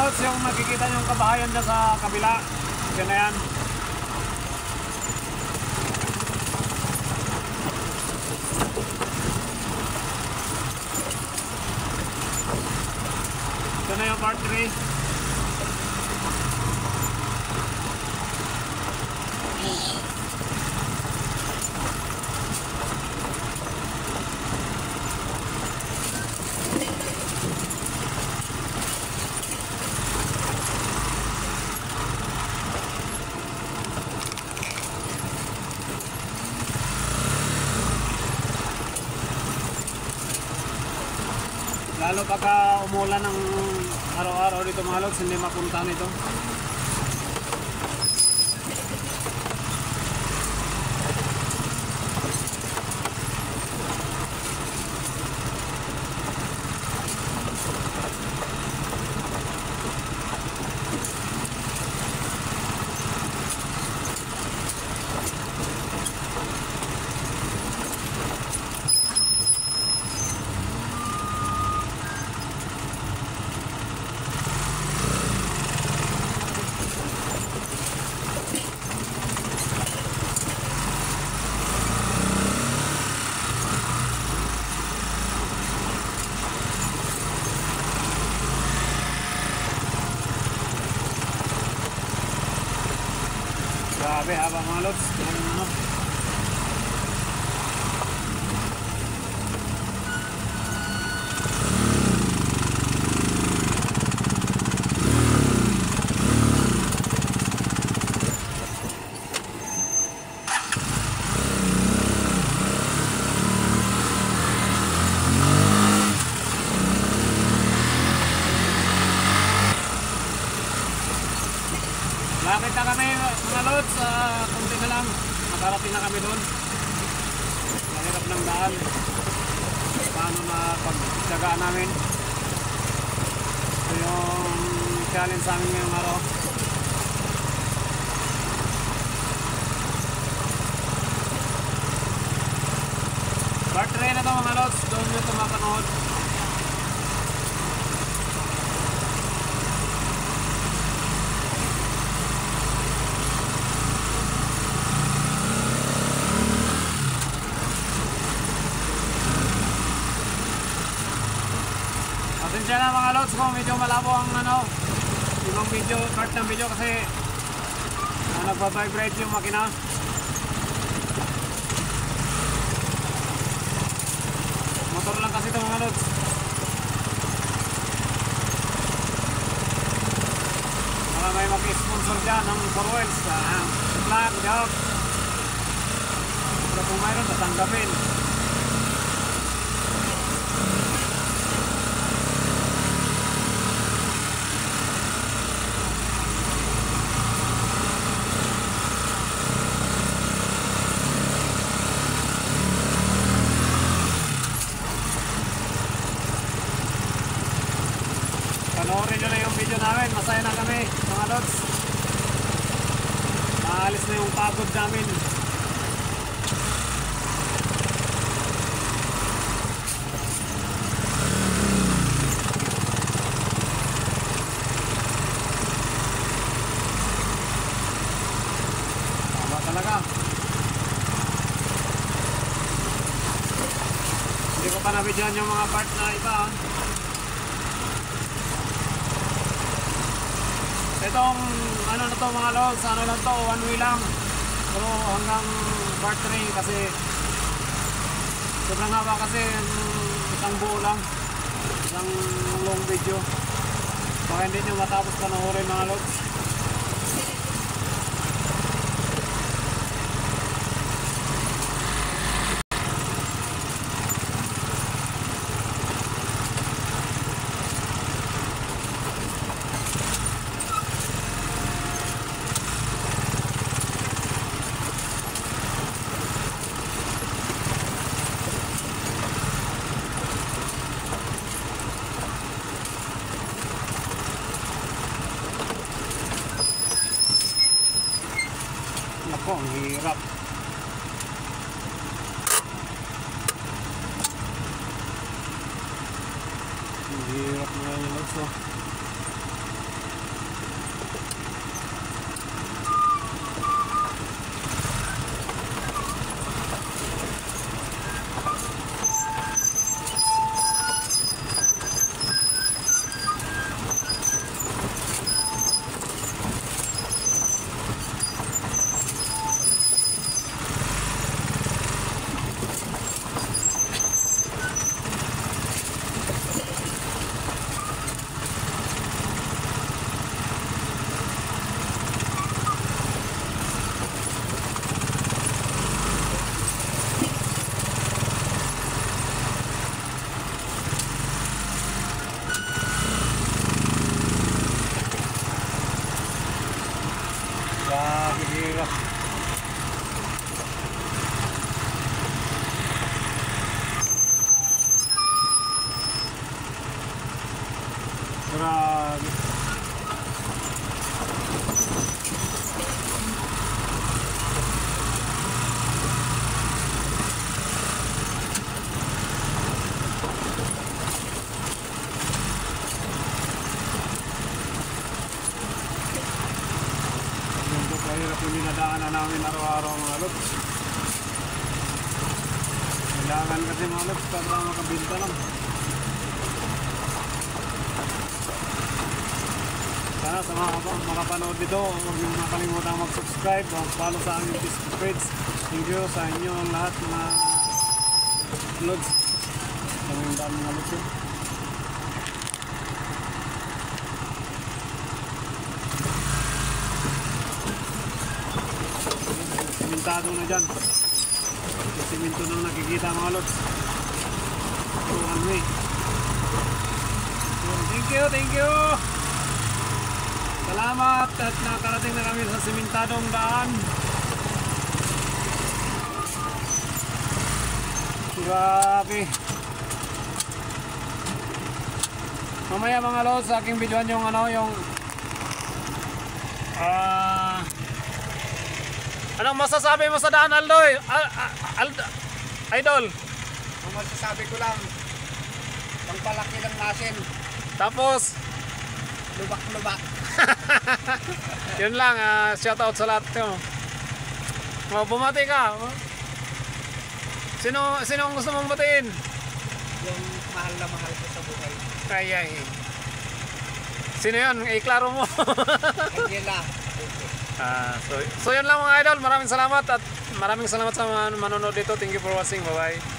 lods, yung makikita nyo yung kabahayan dyan sa kabila. Yan na yan. Ito na yung part 3. Lalo pagka umulan ng araw-araw dito mga lods, hindi mapuntahan ito. Grabe haba mga lods. Lakit na kami mga lods, kunti na lang, nakarating na kami doon. Mahirap ng daan, paano na pagtsagaan namin. Ito yung challenge sa amin ngayong araw. Part 3 na ito mga lods, doon nyo ito mapanood. Pasensya na mga lods kung medyo malabo ang ibang video, part ng video kasi nagpa-vibrate yung makina. Motor lang kasi ito mga lods. Baka may mag-sponsor dyan ng 4 wheels, plug, job. Pero kung mayroon, tatanggapin. Panoorin nyo na yung video namin, masaya na kami mga lods. Maalis na yung pagod namin. Tama talaga. Hindi ko pa nabidyan yung mga part na iba. Itong ano na to mga lods, ano lang to, one way lang. Pero hanggang part 3 kasi sobrang haba kasi isang buo lang, isang long video. Baka hindi nyo matapos panoorin mga lods. Nako, ang hirap. Ang hirap na yun lods. lagi. Mahirap yung dinadaanan namin araw-araw mga lods. Kailangan kasi mga lods para makabinta lang. Sana sa mga makapanood dito, huwag nyo makalimutan mag-subscribe o follow sa aming Facebook page. Thank you sa inyo lahat mga lods. Kaming dami mga lods yun. Simentado na dyan. Yung simento nang nakikita mga lods. So one way. So, thank you. Salamat at nakarating na kami sa simentadong daan. Grabe. Mamaya mga lods, sa aking videoan yung ano, yung anong masasabi mo sa daan, Aldoy? Idol? Ang masasabi ko lang, pangpalaki ng nasin, Tapos lubak-lubak. yun lang, shout out sa lahat yun. Bumati ka. Sino ang gusto mong batiin? Yung mahal na mahal ko sa buhay. Kaya sino yun? Iklaro mo. Angela. So yun lang mga idol. Maraming salamat at maraming salamat sa mga manonood dito. Thank you for watching. Bye bye.